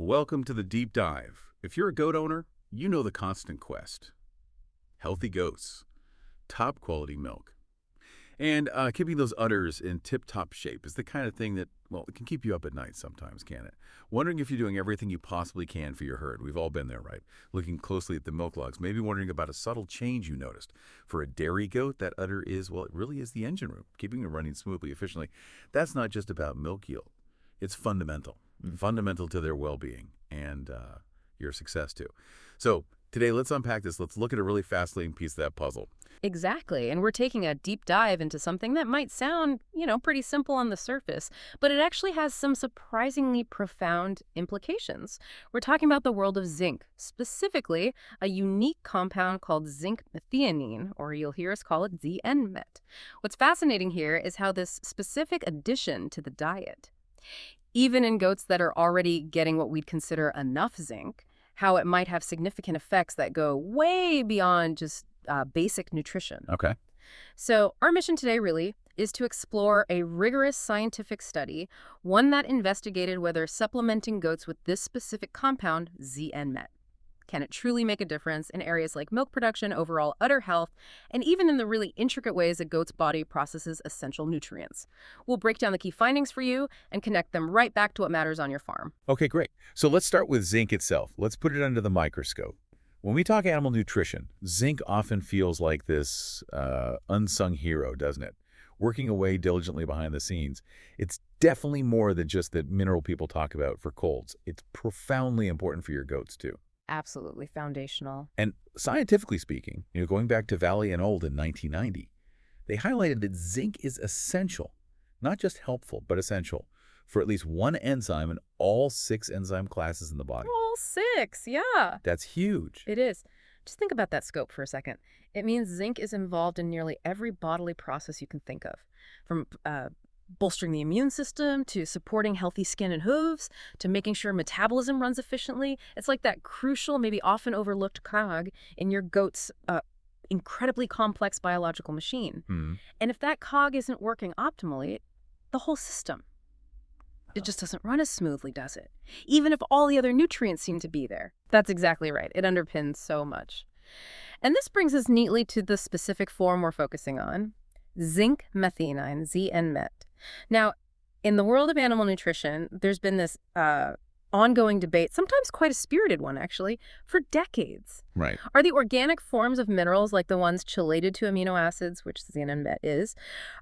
Welcome to the Deep Dive. If you're a goat owner, you know the constant quest. Healthy goats, top quality milk, and keeping those udders in tip-top shape is the kind of thing that, well, it can keep you up at night sometimes, can it? Wondering if you're doing everything you possibly can for your herd. We've all been there, right? Looking closely at the milk logs, maybe wondering about a subtle change you noticed. For a dairy goat, that udder is, well, it really is the engine room, keeping it running smoothly, efficiently. That's not just about milk yield. It's fundamental to their well-being and your success, too. So today, let's unpack this. Let's look at a really fascinating piece of that puzzle. Exactly, and we're taking a deep dive into something that might sound, pretty simple on the surface, but it actually has some surprisingly profound implications. We're talking about the world of zinc, specifically a unique compound called zinc methionine, or you'll hear us call it ZN-Met. What's fascinating here is how this specific addition to the diet, even in goats that are already getting what we'd consider enough zinc, how it might have significant effects that go way beyond just basic nutrition. Okay. So our mission today really is to explore a rigorous scientific study, one that investigated whether supplementing goats with this specific compound, ZN-Met, can it truly make a difference in areas like milk production, overall udder health, and even in the really intricate ways a goat's body processes essential nutrients. We'll break down the key findings for you and connect them right back to what matters on your farm. Okay, great. So let's start with zinc itself. Let's put it under the microscope. When we talk animal nutrition, zinc often feels like this unsung hero, doesn't it? Working away diligently behind the scenes. It's definitely more than just the mineral people talk about for colds. It's profoundly important for your goats, too. Absolutely foundational. And scientifically speaking, going back to Valley and Old in 1990, they highlighted that zinc is essential, not just helpful, but essential for at least one enzyme in all 6 enzyme classes in the body. All 6, yeah. That's huge. It is. Just think about that scope for a second. It means zinc is involved in nearly every bodily process you can think of, from bolstering the immune system, to supporting healthy skin and hooves, to making sure metabolism runs efficiently. It's like that crucial, maybe often overlooked cog in your goat's incredibly complex biological machine. And if that cog isn't working optimally, the whole system, it just doesn't run as smoothly, does it? Even if all the other nutrients seem to be there. That's exactly right. It underpins so much. And this brings us neatly to the specific form we're focusing on, zinc methionine, ZN-Met. Now, in the world of animal nutrition, there's been this ongoing debate, sometimes quite a spirited one, actually, for decades. Right. Are the organic forms of minerals, like the ones chelated to amino acids, which ZN-Met is,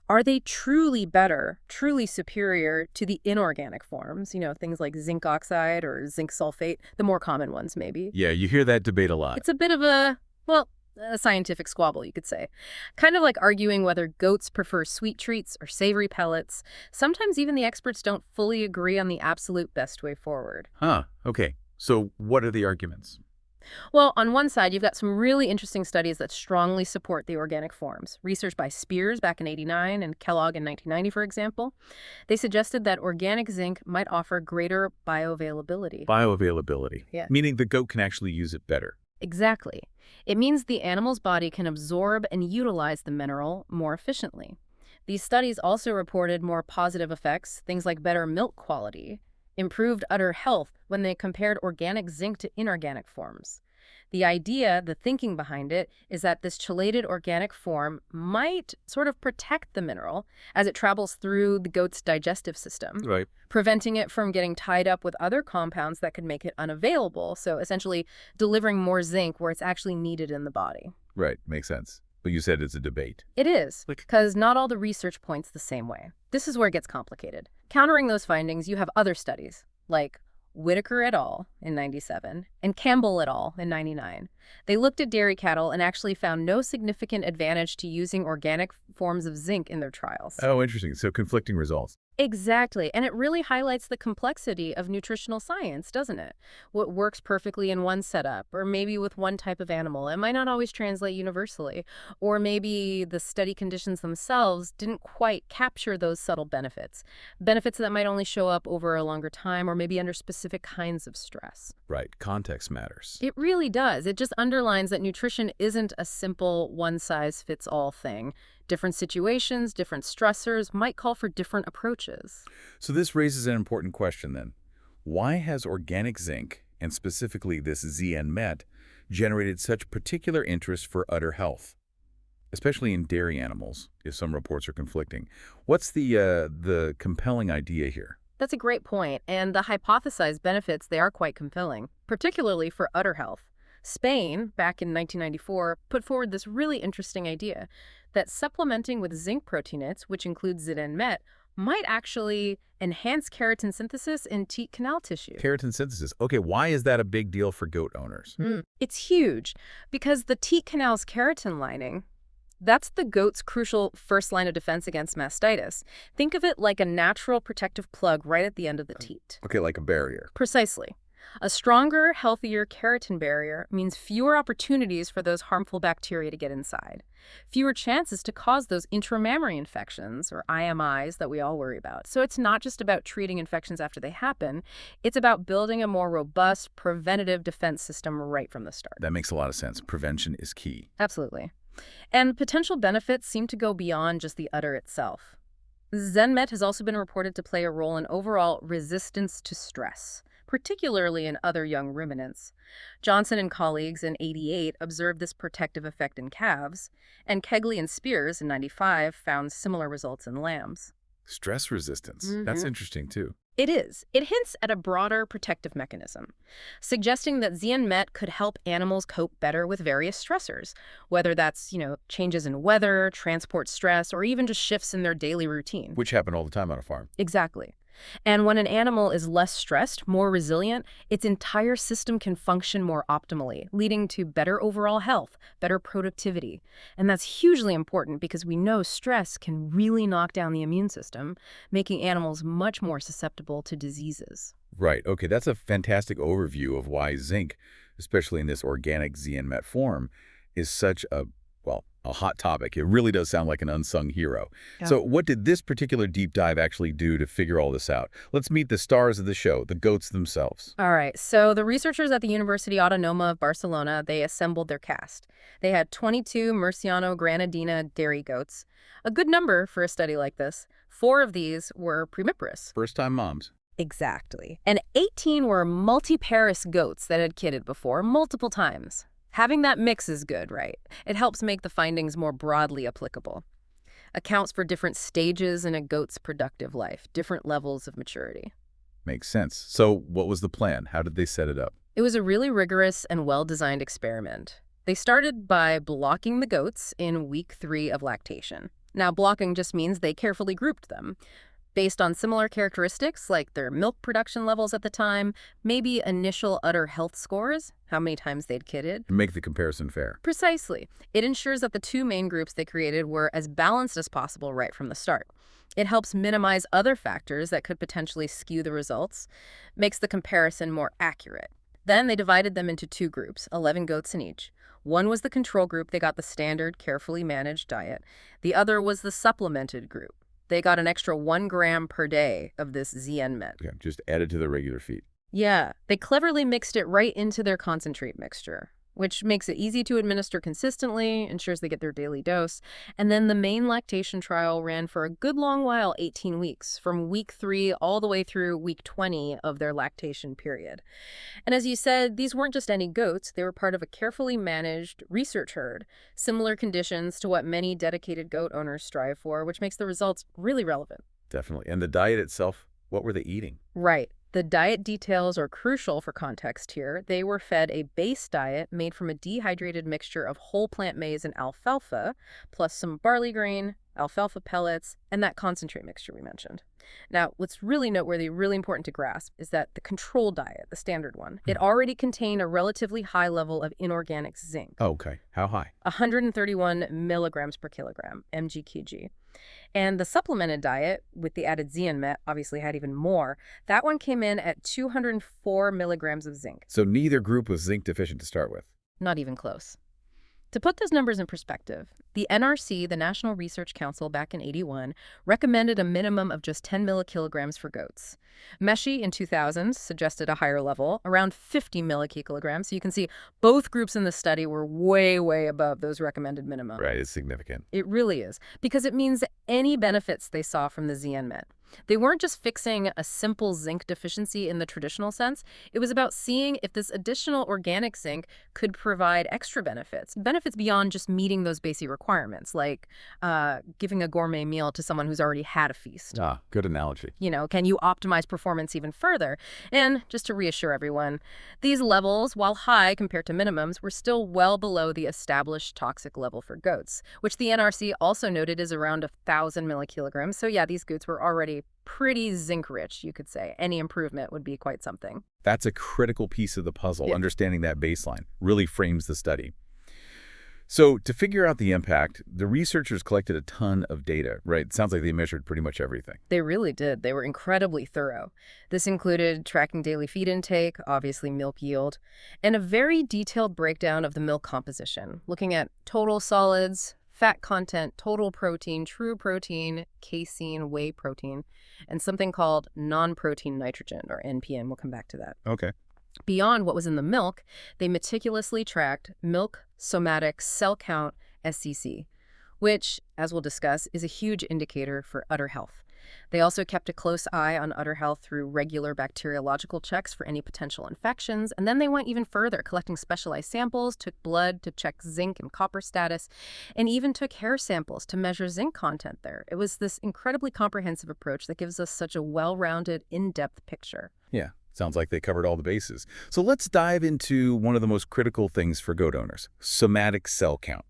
are they truly better, truly superior to the inorganic forms? Things like zinc oxide or zinc sulfate, the more common ones, maybe. Yeah, you hear that debate a lot. It's a bit of a scientific squabble, you could say. Kind of like arguing whether goats prefer sweet treats or savory pellets. Sometimes even the experts don't fully agree on the absolute best way forward. Okay. So what are the arguments? Well, on one side, you've got some really interesting studies that strongly support the organic forms. Research by Spears back in '89 and Kellogg in 1990, for example. They suggested that organic zinc might offer greater bioavailability. Bioavailability. Yeah. Meaning the goat can actually use it better. Exactly. It means the animal's body can absorb and utilize the mineral more efficiently. These studies also reported more positive effects, things like better milk quality, improved udder health when they compared organic zinc to inorganic forms. The idea, the thinking behind it, is that this chelated organic form might sort of protect the mineral as it travels through the goat's digestive system, Right. preventing it from getting tied up with other compounds that could make it unavailable, so essentially delivering more zinc where it's actually needed in the body. Right. Makes sense. But you said it's a debate. It is, because not all the research points the same way. This is where it gets complicated. Countering those findings, you have other studies, like Whitaker et al. In '97 and Campbell et al. In '99. They looked at dairy cattle and actually found no significant advantage to using organic forms of zinc in their trials. Oh, interesting. So conflicting results. Exactly. And it really highlights the complexity of nutritional science, doesn't it? What works perfectly in one setup, or maybe with one type of animal, it might not always translate universally. Or maybe the study conditions themselves didn't quite capture those subtle benefits. Benefits that might only show up over a longer time, or maybe under specific kinds of stress. Right. Context matters. It really does. It just underlines that nutrition isn't a simple one-size-fits-all thing. Different situations, different stressors might call for different approaches. So this raises an important question then. Why has organic zinc, and specifically this ZN-Met, generated such particular interest for udder health, especially in dairy animals, if some reports are conflicting? What's the compelling idea here? That's a great point, and the hypothesized benefits, they are quite compelling, particularly for udder health. Spain, back in 1994, put forward this really interesting idea that supplementing with zinc proteinate, which includes ZN-Met, might actually enhance keratin synthesis in teat canal tissue. Keratin synthesis. Okay, why is that a big deal for goat owners? It's huge because the teat canal's keratin lining, that's the goat's crucial first line of defense against mastitis. Think of it like a natural protective plug right at the end of the teat. Okay, like a barrier. Precisely. A stronger, healthier keratin barrier means fewer opportunities for those harmful bacteria to get inside, fewer chances to cause those intramammary infections, or IMIs, that we all worry about. So it's not just about treating infections after they happen, it's about building a more robust preventative defense system right from the start. That makes a lot of sense. Prevention is key. Absolutely. And potential benefits seem to go beyond just the udder itself. ZN-Met has also been reported to play a role in overall resistance to stress, particularly in other young ruminants. Johnson and colleagues in '88 observed this protective effect in calves, and Kegley and Spears in '95 found similar results in lambs. Stress resistance. That's interesting, too. It is. It hints at a broader protective mechanism, suggesting that ZN-Met could help animals cope better with various stressors, whether that's, changes in weather, transport stress, or even just shifts in their daily routine. Which happen all the time on a farm. Exactly. And when an animal is less stressed, more resilient, its entire system can function more optimally, leading to better overall health, better productivity. And that's hugely important because we know stress can really knock down the immune system, making animals much more susceptible to diseases. Right. Okay, that's a fantastic overview of why zinc, especially in this organic ZN-Met form, is such a hot topic. It really does sound like an unsung hero. Yeah. So what did this particular deep dive actually do to figure all this out? Let's meet the stars of the show, the goats themselves. All right, so the researchers at the University Autonoma of Barcelona, they assembled their cast. They had 22 Murciano Granadina dairy goats, a good number for a study like this. 4 of these were premiparous. First-time moms. Exactly. And 18 were multiparous goats that had kidded before multiple times. Having that mix is good, right? It helps make the findings more broadly applicable. Accounts for different stages in a goat's productive life, different levels of maturity. Makes sense. So what was the plan? How did they set it up? It was a really rigorous and well-designed experiment. They started by blocking the goats in week 3 of lactation. Now, blocking just means they carefully grouped them based on similar characteristics like their milk production levels at the time, maybe initial udder health scores, how many times they'd kidded. Make the comparison fair. Precisely. It ensures that the 2 main groups they created were as balanced as possible right from the start. It helps minimize other factors that could potentially skew the results, makes the comparison more accurate. Then they divided them into 2 groups, 11 goats in each. One was the control group. They got the standard, carefully managed diet. The other was the supplemented group. They got an extra 1 gram per day of this ZN-Met. Yeah, just added to the regular feed. Yeah, they cleverly mixed it right into their concentrate mixture, which makes it easy to administer consistently, ensures they get their daily dose. And then the main lactation trial ran for a good long while, 18 weeks, from week 3 all the way through week 20 of their lactation period. And as you said, these weren't just any goats. They were part of a carefully managed research herd, similar conditions to what many dedicated goat owners strive for, which makes the results really relevant. Definitely. And the diet itself, what were they eating? Right. The diet details are crucial for context here. They were fed a base diet made from a dehydrated mixture of whole plant maize and alfalfa, plus some barley grain, alfalfa pellets, and that concentrate mixture we mentioned. Now, what's really noteworthy, really important to grasp, is that the control diet, the standard one, it already contained a relatively high level of inorganic zinc. Oh, okay. How high? 131 milligrams per kilogram, mg/kg. And the supplemented diet, with the added ZN-Met, obviously had even more. That one came in at 204 milligrams of zinc. So neither group was zinc deficient to start with. Not even close. To put those numbers in perspective, the NRC, the National Research Council, back in '81, recommended a minimum of just 10 millikilograms for goats. Meshi in 2000 suggested a higher level, around 50 millikilograms. So you can see both groups in the study were way, way above those recommended minimum. Right, it's significant. It really is, because it means any benefits they saw from the ZN-Met. They weren't just fixing a simple zinc deficiency in the traditional sense. It was about seeing if this additional organic zinc could provide extra benefits beyond just meeting those basic requirements, like giving a gourmet meal to someone who's already had a feast. Ah, good analogy. Can you optimize performance even further? And just to reassure everyone, these levels, while high compared to minimums, were still well below the established toxic level for goats, which the NRC also noted is around 1,000 millikilograms. So yeah, these goats were already pretty zinc-rich, you could say. Any improvement would be quite something. That's a critical piece of the puzzle. Yeah. Understanding that baseline really frames the study. So to figure out the impact, the researchers collected a ton of data, right? It sounds like they measured pretty much everything. They really did. They were incredibly thorough. This included tracking daily feed intake, obviously milk yield, and a very detailed breakdown of the milk composition, looking at total solids, fat content, total protein, true protein, casein, whey protein, and something called non-protein nitrogen, or NPN. We'll come back to that. Okay. Beyond what was in the milk, they meticulously tracked milk somatic cell count SCC, which, as we'll discuss, is a huge indicator for udder health. They also kept a close eye on udder health through regular bacteriological checks for any potential infections, and then they went even further, collecting specialized samples, took blood to check zinc and copper status, and even took hair samples to measure zinc content there. It was this incredibly comprehensive approach that gives us such a well-rounded, in-depth picture. Yeah. Sounds like they covered all the bases. So let's dive into one of the most critical things for goat owners, somatic cell count,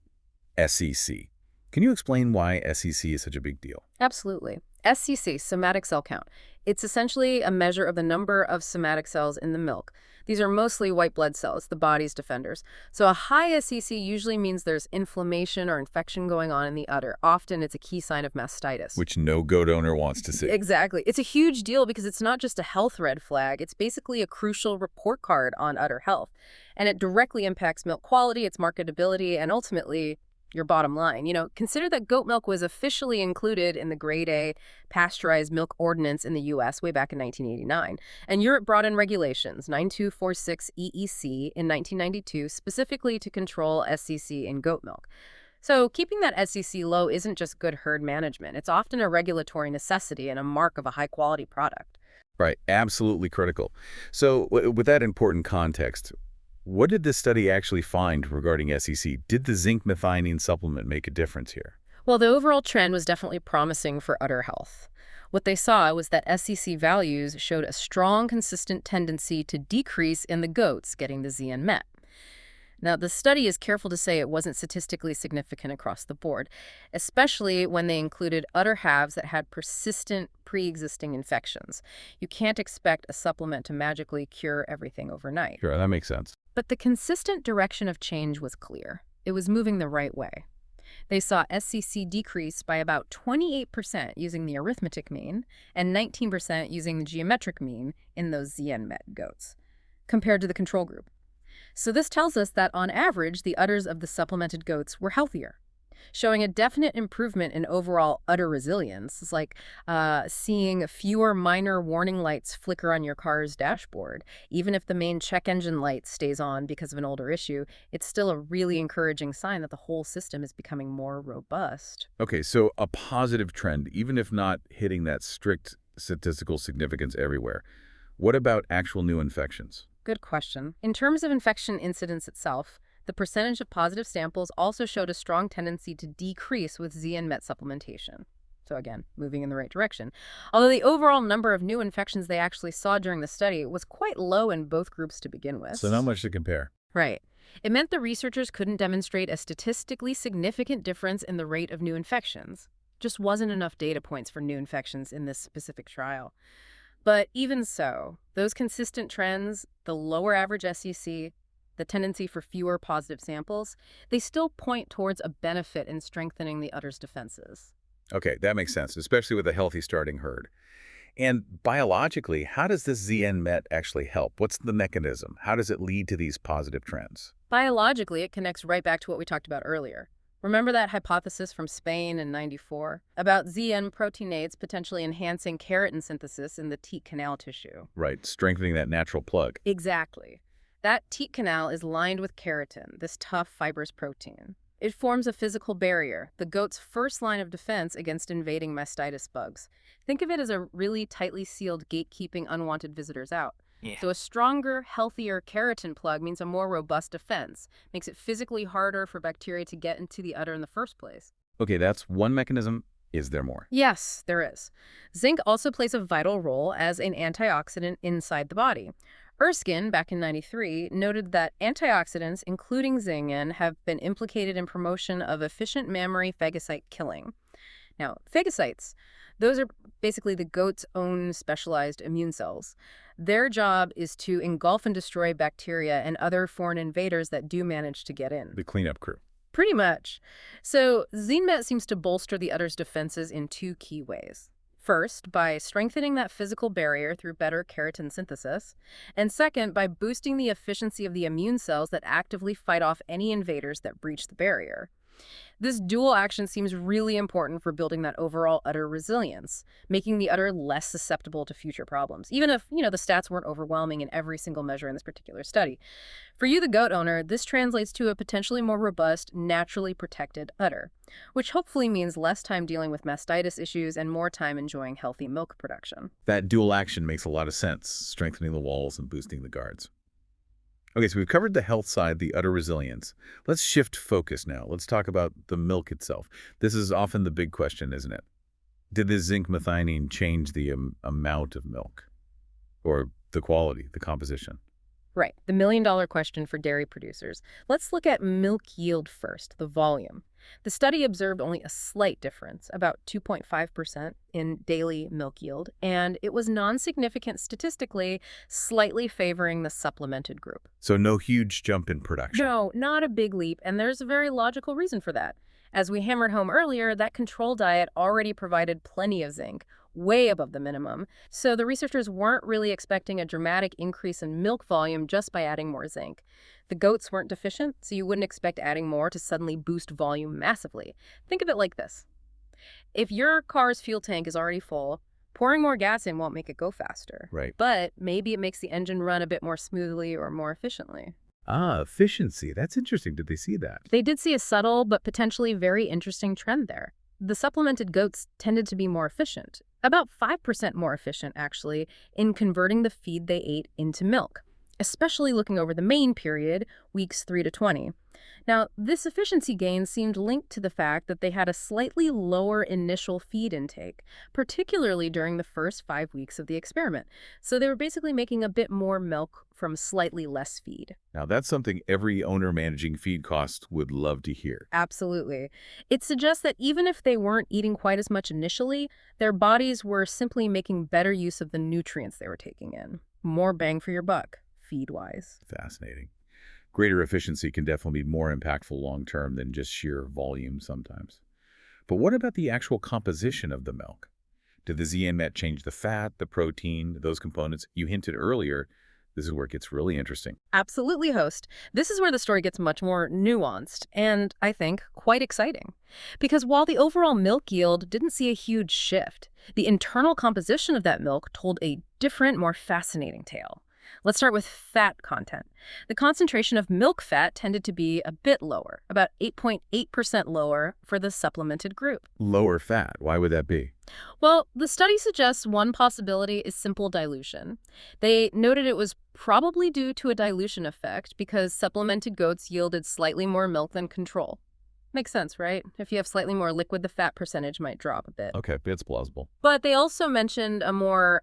SCC. Can you explain why SCC is such a big deal? Absolutely. SCC, somatic cell count. It's essentially a measure of the number of somatic cells in the milk. These are mostly white blood cells, the body's defenders. So a high SCC usually means there's inflammation or infection going on in the udder. Often it's a key sign of mastitis. Which no goat owner wants to see. Exactly. It's a huge deal because it's not just a health red flag. It's basically a crucial report card on udder health. And it directly impacts milk quality, its marketability, and ultimately your bottom line. Consider that goat milk was officially included in the Grade A pasteurized milk ordinance in the U.S. way back in 1989. And Europe brought in regulations, 9246 EEC in 1992, specifically to control SCC in goat milk. So keeping that SCC low isn't just good herd management. It's often a regulatory necessity and a mark of a high-quality product. Right. Absolutely critical. So with that important context, what did this study actually find regarding SCC? Did the zinc methionine supplement make a difference here? Well, the overall trend was definitely promising for udder health. What they saw was that SCC values showed a strong, consistent tendency to decrease in the goats getting the ZN met. Now, the study is careful to say it wasn't statistically significant across the board, especially when they included udder halves that had persistent pre-existing infections. You can't expect a supplement to magically cure everything overnight. Sure, that makes sense. But the consistent direction of change was clear. It was moving the right way. They saw SCC decrease by about 28% using the arithmetic mean and 19% using the geometric mean in those ZN-met goats, compared to the control group. So this tells us that, on average, the udders of the supplemented goats were healthier, showing a definite improvement in overall udder resilience. It's like seeing fewer minor warning lights flicker on your car's dashboard. Even if the main check engine light stays on because of an older issue, it's still a really encouraging sign that the whole system is becoming more robust. Okay, so a positive trend, even if not hitting that strict statistical significance everywhere. What about actual new infections? Good question. In terms of infection incidence itself, the percentage of positive samples also showed a strong tendency to decrease with ZN-met supplementation. So again, moving in the right direction. Although the overall number of new infections they actually saw during the study was quite low in both groups to begin with. So not much to compare. Right. It meant the researchers couldn't demonstrate a statistically significant difference in the rate of new infections. Just wasn't enough data points for new infections in this specific trial. But even so, those consistent trends, the lower average SCC, the tendency for fewer positive samples, they still point towards a benefit in strengthening the udder's defenses. Okay, that makes sense, especially with a healthy starting herd. And biologically, how does this ZN-met actually help? What's the mechanism? How does it lead to these positive trends? Biologically, it connects right back to what we talked about earlier. Remember that hypothesis from Spain in '94 about ZN proteinase potentially enhancing keratin synthesis in the teat canal tissue? Right, strengthening that natural plug. Exactly. That teat canal is lined with keratin, this tough fibrous protein. It forms a physical barrier, the goat's first line of defense against invading mastitis bugs. Think of it as a really tightly sealed gate keeping unwanted visitors out. Yeah. So a stronger, healthier keratin plug means a more robust defense, makes it physically harder for bacteria to get into the udder in the first place. Okay, that's one mechanism. Is there more? Yes, there is. Zinc also plays a vital role as an antioxidant inside the body. Erskine, back in '93, noted that antioxidants, including zingin, have been implicated in promotion of efficient mammary phagocyte killing. Now, phagocytes, those are basically the goat's own specialized immune cells. Their job is to engulf and destroy bacteria and other foreign invaders that do manage to get in. The cleanup crew. Pretty much. So, Zinc seems to bolster the udder's defenses in two key ways. First, by strengthening that physical barrier through better keratin synthesis, and second, by boosting the efficiency of the immune cells that actively fight off any invaders that breach the barrier. This dual action seems really important for building that overall udder resilience, making the udder less susceptible to future problems, even if, the stats weren't overwhelming in every single measure in this particular study. For you, the goat owner, this translates to a potentially more robust, naturally protected udder, which hopefully means less time dealing with mastitis issues and more time enjoying healthy milk production. That dual action makes a lot of sense, strengthening the walls and boosting the guards. Okay, so we've covered the health side, the udder resilience. Let's shift focus now. Let's talk about the milk itself. This is often the big question, isn't it? Did the zinc methionine change the amount of milk? Or the quality, the composition? Right, the million-dollar question for dairy producers. Let's look at milk yield first, the volume. The study observed only a slight difference, about 2.5% in daily milk yield, and it was non-significant statistically, slightly favoring the supplemented group. So no huge jump in production? No, not a big leap, and there's a very logical reason for that. As we hammered home earlier, that control diet already provided plenty of zinc, way above the minimum, so the researchers weren't really expecting a dramatic increase in milk volume just by adding more zinc. The goats weren't deficient, so you wouldn't expect adding more to suddenly boost volume massively. Think of it like this. If your car's fuel tank is already full, pouring more gas in won't make it go faster. Right. But maybe it makes the engine run a bit more smoothly or more efficiently. Ah, efficiency. That's interesting. Did they see that? They did see a subtle but potentially very interesting trend there. The supplemented goats tended to be more efficient, about 5% more efficient, actually, in converting the feed they ate into milk, especially looking over the main period, weeks 3 to 20. Now, this efficiency gain seemed linked to the fact that they had a slightly lower initial feed intake, particularly during the first 5 weeks of the experiment. So they were basically making a bit more milk from slightly less feed. Now, that's something every owner managing feed costs would love to hear. Absolutely. It suggests that even if they weren't eating quite as much initially, their bodies were simply making better use of the nutrients they were taking in. More bang for your buck, feed-wise. Fascinating. Greater efficiency can definitely be more impactful long-term than just sheer volume sometimes. But what about the actual composition of the milk? Did the ZN-MET change the fat, the protein, those components? You hinted earlier, this is where it gets really interesting. Absolutely, host. This is where the story gets much more nuanced and, I think, quite exciting. Because while the overall milk yield didn't see a huge shift, the internal composition of that milk told a different, more fascinating tale. Let's start with fat content. The concentration of milk fat tended to be a bit lower, about 8.8% lower for the supplemented group. Lower fat, why would that be? Well, the study suggests one possibility is simple dilution. They noted it was probably due to a dilution effect because supplemented goats yielded slightly more milk than control. Makes sense, right? If you have slightly more liquid, the fat percentage might drop a bit. Okay, it's plausible. But they also mentioned a more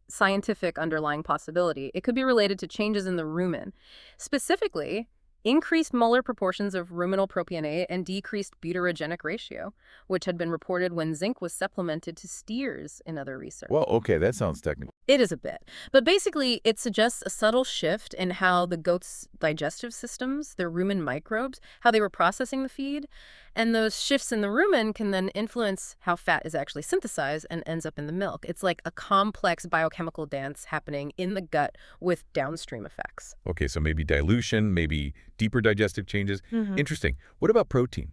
scientific underlying possibility. It could be related to changes in the rumen. Specifically, increased molar proportions of ruminal propionate and decreased butyrogenic ratio, which had been reported when zinc was supplemented to steers in other research. Well, okay, that sounds technical. It is a bit. But basically, it suggests a subtle shift in how the goats' digestive systems, their rumen microbes, how they were processing the feed. And those shifts in the rumen can then influence how fat is actually synthesized and ends up in the milk. It's like a complex biochemical dance happening in the gut with downstream effects. Okay, so maybe dilution, maybe deeper digestive changes. Interesting. What about protein?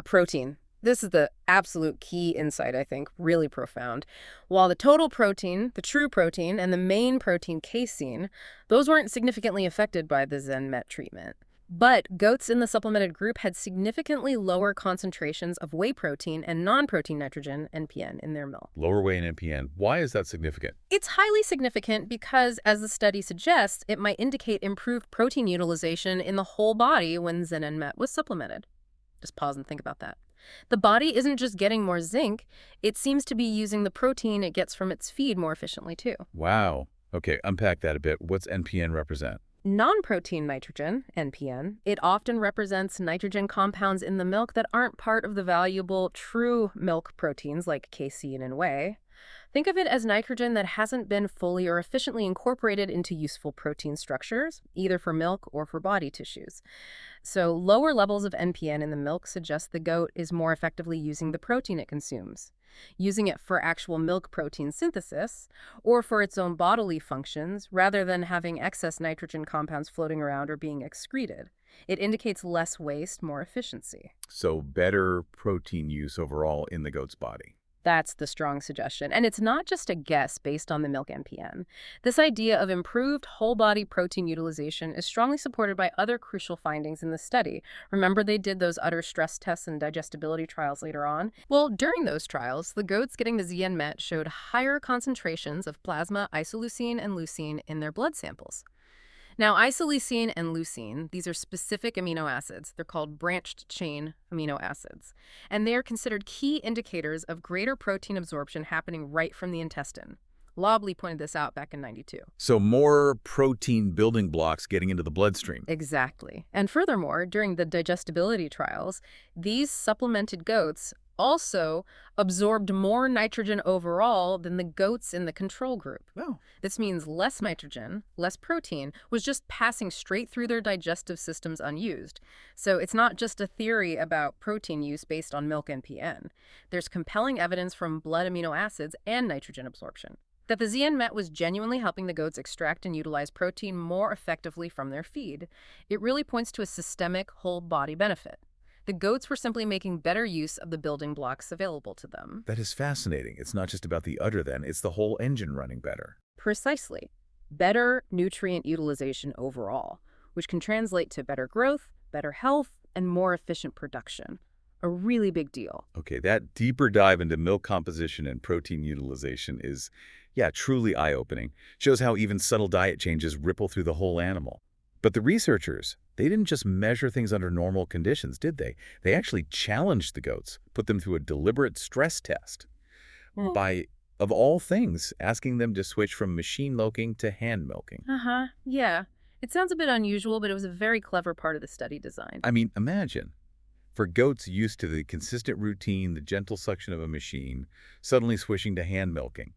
Protein. This is the absolute key insight, I think, really profound. While the total protein, the true protein, and the main protein casein, those weren't significantly affected by the ZN-MET treatment. But goats in the supplemented group had significantly lower concentrations of whey protein and non-protein nitrogen, NPN, in their milk. Lower whey and NPN. Why is that significant? It's highly significant because, as the study suggests, it might indicate improved protein utilization in the whole body when Zen and Met was supplemented. Just pause and think about that. The body isn't just getting more zinc, it seems to be using the protein it gets from its feed more efficiently too. Wow. Okay, unpack that a bit. What's NPN represent? Non-protein nitrogen, NPN, it often represents nitrogen compounds in the milk that aren't part of the valuable true milk proteins like casein and whey. Think of it as nitrogen that hasn't been fully or efficiently incorporated into useful protein structures, either for milk or for body tissues. So lower levels of NPN in the milk suggest the goat is more effectively using the protein it consumes, using it for actual milk protein synthesis or for its own bodily functions rather than having excess nitrogen compounds floating around or being excreted. It indicates less waste, more efficiency. So better protein use overall in the goat's body. That's the strong suggestion. And it's not just a guess based on the milk NPN. This idea of improved whole-body protein utilization is strongly supported by other crucial findings in the study. Remember they did those udder stress tests and digestibility trials later on? Well, during those trials, the goats getting the ZN-MET showed higher concentrations of plasma, isoleucine, and leucine in their blood samples. Now, isoleucine and leucine, these are specific amino acids. They're called branched-chain amino acids. And they are considered key indicators of greater protein absorption happening right from the intestine. Lobley pointed this out back in '92. So more protein building blocks getting into the bloodstream. Exactly. And furthermore, during the digestibility trials, these supplemented goats also absorbed more nitrogen overall than the goats in the control group. Oh. This means less nitrogen, less protein, was just passing straight through their digestive systems unused. So it's not just a theory about protein use based on milk NPN. There's compelling evidence from blood amino acids and nitrogen absorption that the ZN-MET was genuinely helping the goats extract and utilize protein more effectively from their feed. It really points to a systemic whole-body benefit. The goats were simply making better use of the building blocks available to them. That is fascinating. It's not just about the udder then, it's the whole engine running better. Precisely. Better nutrient utilization overall, which can translate to better growth, better health, and more efficient production. A really big deal. Okay, that deeper dive into milk composition and protein utilization is, truly eye-opening. Shows how even subtle diet changes ripple through the whole animal. But the researchers, they didn't just measure things under normal conditions, did they? They actually challenged the goats, put them through a deliberate stress test by, of all things, asking them to switch from machine milking to hand milking. Yeah. It sounds a bit unusual, but it was a very clever part of the study design. I mean, imagine, for goats used to the consistent routine, the gentle suction of a machine, suddenly switching to hand milking.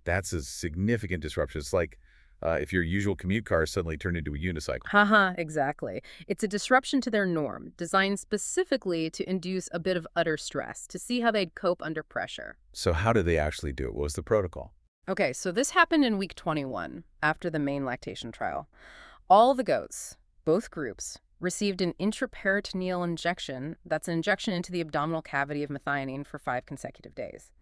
That's a significant disruption. It's like if your usual commute car suddenly turned into a unicycle. Exactly. It's a disruption to their norm, designed specifically to induce a bit of udder stress, to see how they'd cope under pressure. So how did they actually do it? What was the protocol? Okay, so this happened in week 21, after the main lactation trial. All the goats, both groups, received an intraperitoneal injection, that's an injection into the abdominal cavity of methionine for 5 consecutive days.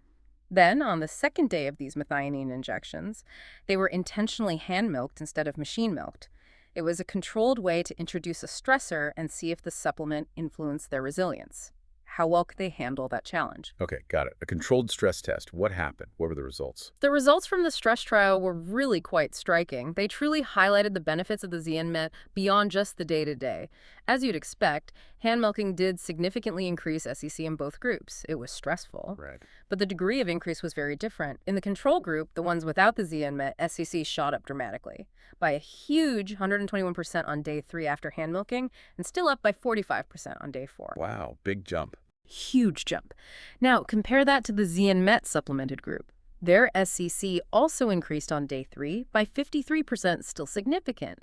Then, on the second day of these methionine injections, they were intentionally hand-milked instead of machine-milked. It was a controlled way to introduce a stressor and see if the supplement influenced their resilience. How well could they handle that challenge? Okay, got it. A controlled stress test. What happened? What were the results? The results from the stress trial were really quite striking. They truly highlighted the benefits of the ZN-MET beyond just the day-to-day. As you'd expect, hand milking did significantly increase SEC in both groups. It was stressful. Right. But the degree of increase was very different. In the control group, the ones without the ZN-MET, SEC shot up dramatically by a huge 121% on day 3 after hand milking, and still up by 45% on day 4. Wow, big jump. Huge jump. Now, compare that to the ZN-MET supplemented group. Their SCC also increased on day 3 by 53%, still significant,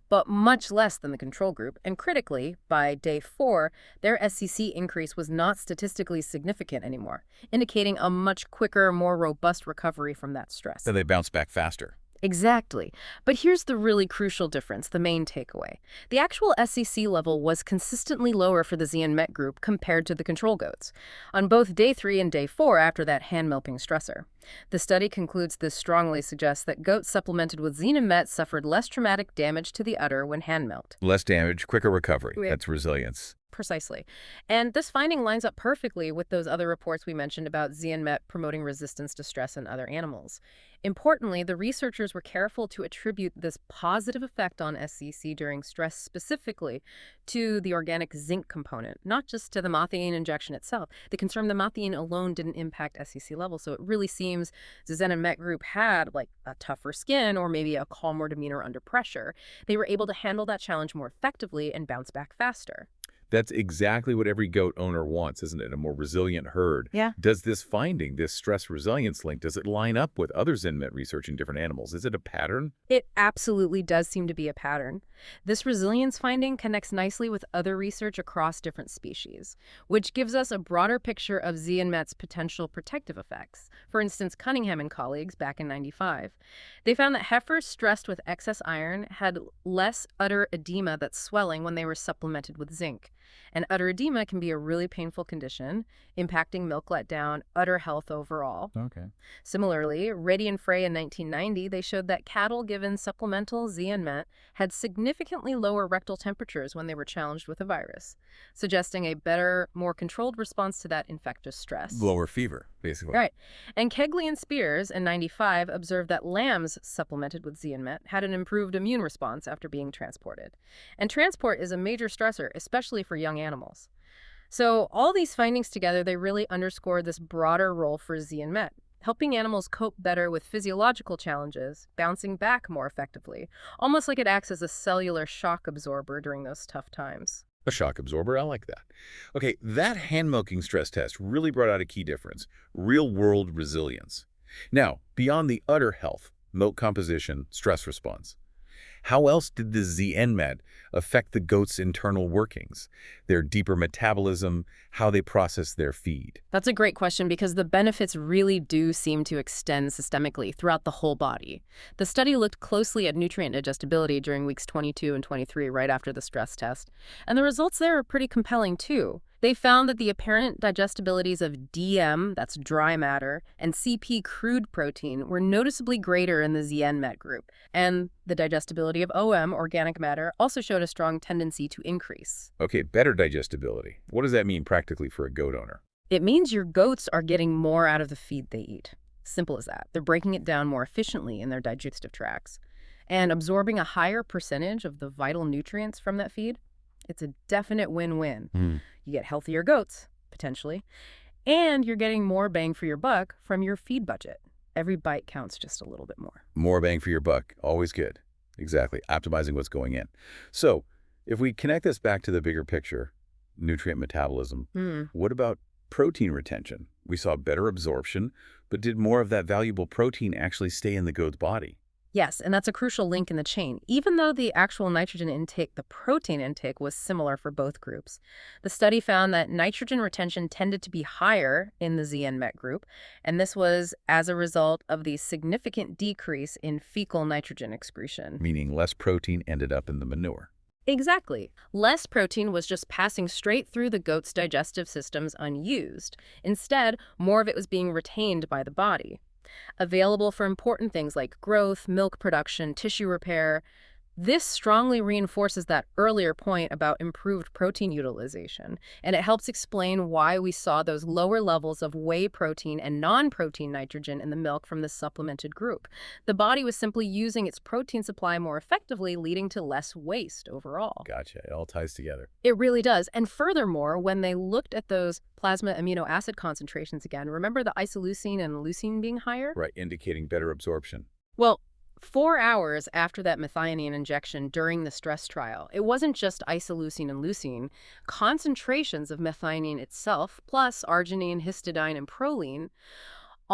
but much less than the control group. And critically, by day 4, their SCC increase was not statistically significant anymore, indicating a much quicker, more robust recovery from that stress. Then they bounce back faster. Exactly. But here's the really crucial difference, the main takeaway. The actual SEC level was consistently lower for the ZN-MET group compared to the control goats, on both day 3 and day 4 after that hand-milking stressor. The study concludes this strongly suggests that goats supplemented with ZN-MET suffered less traumatic damage to the udder when hand-milked. Less damage, quicker recovery. Yeah. That's resilience. Precisely. And this finding lines up perfectly with those other reports we mentioned about ZN-MET promoting resistance to stress in other animals. Importantly, the researchers were careful to attribute this positive effect on SCC during stress specifically to the organic zinc component, not just to the methionine injection itself. They confirmed the methionine alone didn't impact SCC levels, so it really seems the ZN-MET group had like a tougher skin or maybe a calmer demeanor under pressure. They were able to handle that challenge more effectively and bounce back faster. That's exactly what every goat owner wants, isn't it? A more resilient herd. Yeah. Does this finding, this stress resilience link, does it line up with other ZenMet research in different animals? Is it a pattern? It absolutely does seem to be a pattern. This resilience finding connects nicely with other research across different species, which gives us a broader picture of ZN-MET's potential protective effects. For instance, Cunningham and colleagues back in '95, they found that heifers stressed with excess iron had less udder edema, that's swelling, when they were supplemented with zinc. And udder edema can be a really painful condition, impacting milk letdown, udder health overall. Okay. Similarly, Reddy and Frey in 1990, they showed that cattle given supplemental ZN-MET had significantly lower rectal temperatures when they were challenged with a virus, suggesting a better, more controlled response to that infectious stress. Lower fever, basically. Right. And Kegley and Spears in '95 observed that lambs supplemented with ZN-MET had an improved immune response after being transported. And transport is a major stressor, especially for young animals. So all these findings together, they really underscore this broader role for ZN-MET, helping animals cope better with physiological challenges, bouncing back more effectively, almost like it acts as a cellular shock absorber during those tough times. A shock absorber, I like that. Okay, that hand-milking stress test really brought out a key difference, real-world resilience. Now, beyond the udder health, milk composition, stress response, how else did the ZN-MET affect the goat's internal workings, their deeper metabolism, how they process their feed? That's a great question because the benefits really do seem to extend systemically throughout the whole body. The study looked closely at nutrient digestibility during weeks 22 and 23 right after the stress test, and the results there are pretty compelling too. They found that the apparent digestibilities of DM, that's dry matter, and CP crude protein were noticeably greater in the ZN-MET group, and the digestibility of OM, organic matter, also showed a strong tendency to increase. Okay, better digestibility. What does that mean practically for a goat owner? It means your goats are getting more out of the feed they eat. Simple as that. They're breaking it down more efficiently in their digestive tracts and absorbing a higher percentage of the vital nutrients from that feed. It's a definite win-win. You get healthier goats, potentially, and you're getting more bang for your buck from your feed budget. Every bite counts just a little bit more. More bang for your buck, always good. Exactly, optimizing what's going in. So, if we connect this back to the bigger picture, nutrient metabolism, what about protein retention? We saw better absorption, but did more of that valuable protein actually stay in the goat's body? Yes, and that's a crucial link in the chain. Even though the actual nitrogen intake, the protein intake, was similar for both groups, the study found that nitrogen retention tended to be higher in the ZN-MET group, and this was as a result of the significant decrease in fecal nitrogen excretion. Meaning less protein ended up in the manure. Exactly. Less protein was just passing straight through the goat's digestive systems unused. Instead, more of it was being retained by the body, available for important things like growth, milk production, tissue repair. This strongly reinforces that earlier point about improved protein utilization, and it helps explain why we saw those lower levels of whey protein and non-protein nitrogen in the milk from the supplemented group. The body was simply using its protein supply more effectively, leading to less waste overall. Gotcha. It all ties together. It really does. And furthermore, when they looked at those plasma amino acid concentrations again, remember the isoleucine and leucine being higher? Right, indicating better absorption. Well, 4 hours after that methionine injection during the stress trial, it wasn't just isoleucine and leucine. Concentrations of methionine itself, plus arginine, histidine, and proline,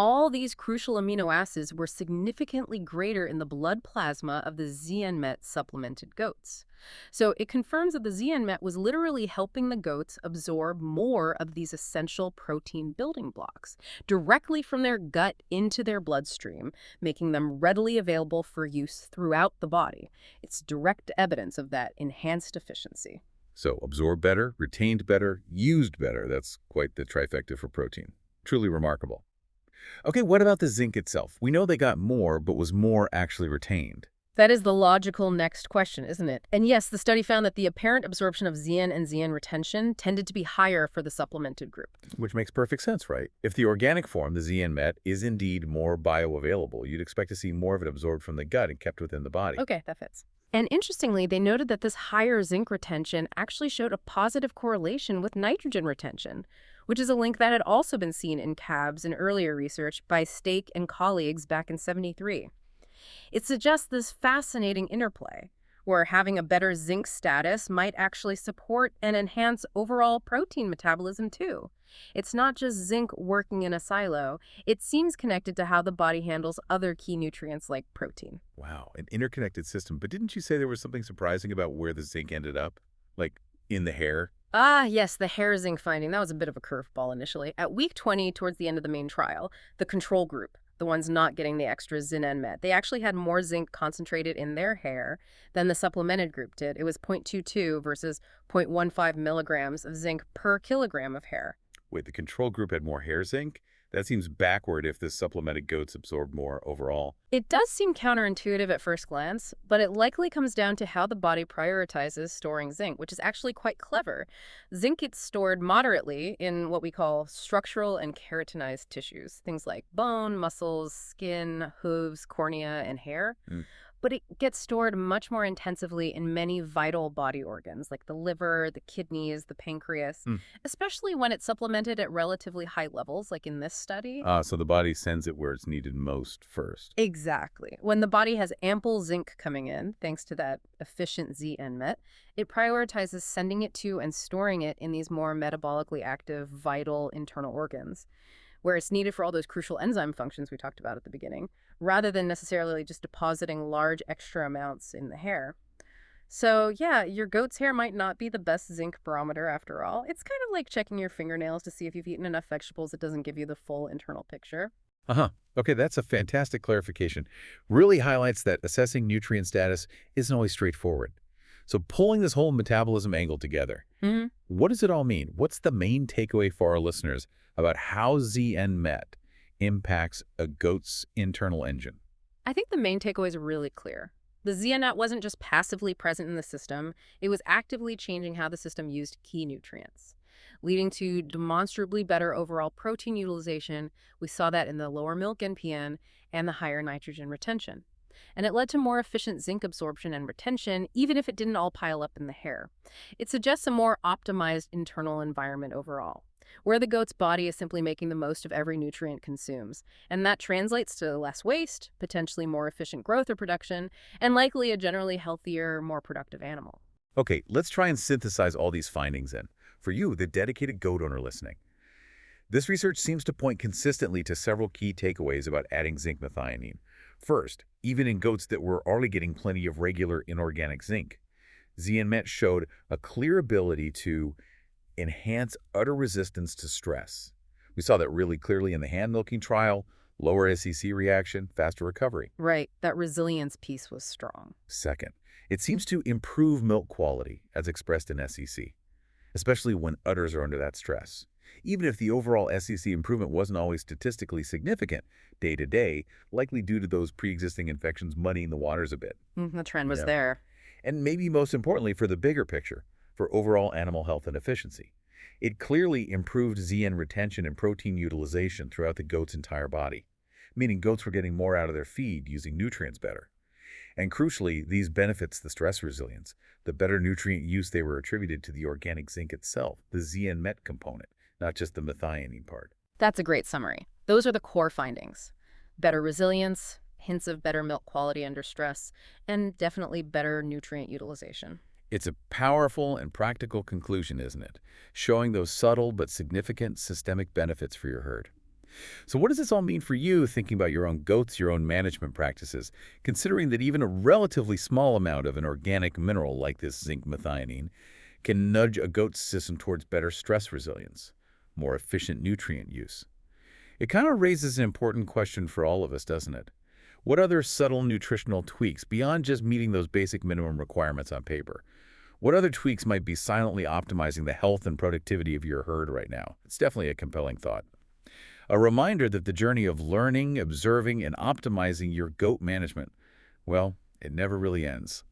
All these crucial amino acids were significantly greater in the blood plasma of the ZN-Met supplemented goats. So it confirms that the ZN-Met was literally helping the goats absorb more of these essential protein building blocks directly from their gut into their bloodstream, making them readily available for use throughout the body. It's direct evidence of that enhanced efficiency. So absorbed better, retained better, used better. That's quite the trifecta for protein. Truly remarkable. Okay, what about the zinc itself? We know they got more, but was more actually retained? That is the logical next question, isn't it? And yes, the study found that the apparent absorption of ZN and ZN retention tended to be higher for the supplemented group. Which makes perfect sense, right? If the organic form, the ZN Met, is indeed more bioavailable, you'd expect to see more of it absorbed from the gut and kept within the body. Okay, that fits. And interestingly, they noted that this higher zinc retention actually showed a positive correlation with nitrogen retention, which is a link that had also been seen in calves in earlier research by Stake and colleagues back in '73. It suggests this fascinating interplay, where having a better zinc status might actually support and enhance overall protein metabolism too. It's not just zinc working in a silo, it seems connected to how the body handles other key nutrients like protein. Wow, an interconnected system. But didn't you say there was something surprising about where the zinc ended up? Like, in the hair? Ah, yes, the hair zinc finding. That was a bit of a curveball initially. At week 20, towards the end of the main trial, the control group, the ones not getting the extra Zin-Met, they actually had more zinc concentrated in their hair than the supplemented group did. It was 0.22 versus 0.15 milligrams of zinc per kilogram of hair. Wait, the control group had more hair zinc? That seems backward if the supplemented goats absorbed more overall. It does seem counterintuitive at first glance, but it likely comes down to how the body prioritizes storing zinc, which is actually quite clever. Zinc gets stored moderately in what we call structural and keratinized tissues, things like bone, muscles, skin, hooves, cornea, and hair. But it gets stored much more intensively in many vital body organs, like the liver, the kidneys, the pancreas, especially when it's supplemented at relatively high levels, like in this study. So the body sends it where it's needed most first. Exactly. When the body has ample zinc coming in, thanks to that efficient ZN-Met, it prioritizes sending it to and storing it in these more metabolically active, vital internal organs, where it's needed for all those crucial enzyme functions we talked about at the beginning, rather than necessarily just depositing large extra amounts in the hair. So yeah, your goat's hair might not be the best zinc barometer after all. It's kind of like checking your fingernails to see if you've eaten enough vegetables. It doesn't give you the full internal picture. Okay, that's a fantastic clarification. Really highlights that assessing nutrient status isn't always straightforward. So pulling this whole metabolism angle together, what does it all mean? What's the main takeaway for our listeners about how ZN-Met impacts a goat's internal engine? I think the main takeaway is really clear. The ZN-Met wasn't just passively present in the system, it was actively changing how the system used key nutrients, leading to demonstrably better overall protein utilization. We saw that in the lower milk NPN and the higher nitrogen retention. And it led to more efficient zinc absorption and retention, even if it didn't all pile up in the hair. It suggests a more optimized internal environment overall, where the goat's body is simply making the most of every nutrient it consumes. And that translates to less waste, potentially more efficient growth or production, and likely a generally healthier, more productive animal. Okay, let's try and synthesize all these findings in. For you, the dedicated goat owner listening. This research seems to point consistently to several key takeaways about adding zinc methionine. First, even in goats that were already getting plenty of regular inorganic zinc, ZN-Met showed a clear ability to enhance udder resistance to stress. We saw that really clearly in the hand milking trial, lower SEC reaction, faster recovery. Right, that resilience piece was strong. Second, it seems to improve milk quality as expressed in SEC, especially when udders are under that stress. Even if the overall SEC improvement wasn't always statistically significant day to day, likely due to those pre-existing infections muddying the waters a bit. The trend was there. And maybe most importantly for the bigger picture, for overall animal health and efficiency. It clearly improved ZN retention and protein utilization throughout the goat's entire body, meaning goats were getting more out of their feed using nutrients better. And crucially, these benefits the stress resilience. The better nutrient use they were attributed to the organic zinc itself, the ZN-Met component, not just the methionine part. That's a great summary. Those are the core findings. Better resilience, hints of better milk quality under stress, and definitely better nutrient utilization. It's a powerful and practical conclusion, isn't it? Showing those subtle but significant systemic benefits for your herd. So what does this all mean for you thinking about your own goats, your own management practices, considering that even a relatively small amount of an organic mineral like this zinc methionine can nudge a goat's system towards better stress resilience, more efficient nutrient use? It kind of raises an important question for all of us, doesn't it? What other subtle nutritional tweaks, beyond just meeting those basic minimum requirements on paper, what other tweaks might be silently optimizing the health and productivity of your herd right now? It's definitely a compelling thought. A reminder that the journey of learning, observing, and optimizing your goat management, well, it never really ends.